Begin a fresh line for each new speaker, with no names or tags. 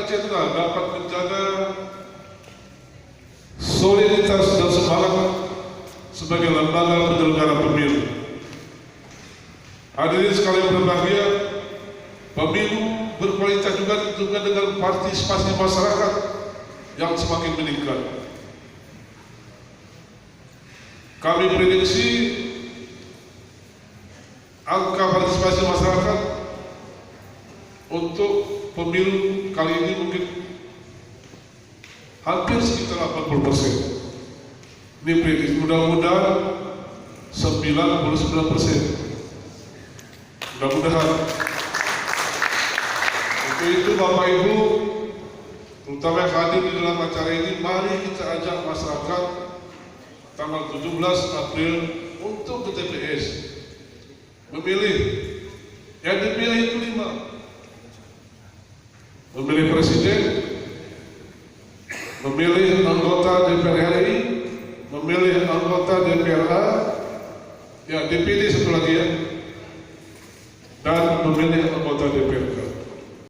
Aceh telah dapat menjaga soliditas dan semangat sebagai lembaga penyelenggara pemilu. Hadirin sekalian berbahagia, pemilu berkualitas juga dengan partisipasi masyarakat yang semakin meningkat. Kami prediksi angka partisipasi masyarakat untuk pemilu kali ini mungkin hampir sekitar 80%. Ini prediksi, mudah-mudahan 99%. Mudah-mudahan. Untuk itu Bapak Ibu, terutama yang hadir di dalam acara ini, mari kita ajak masyarakat tanggal 17 April untuk ke TPS memilih. Yang dipilih itu 5: memilih presiden, memilih anggota DPR RI, memilih anggota DPRA, ya dipilih satu lagi ya, dan memilih anggota DPRK.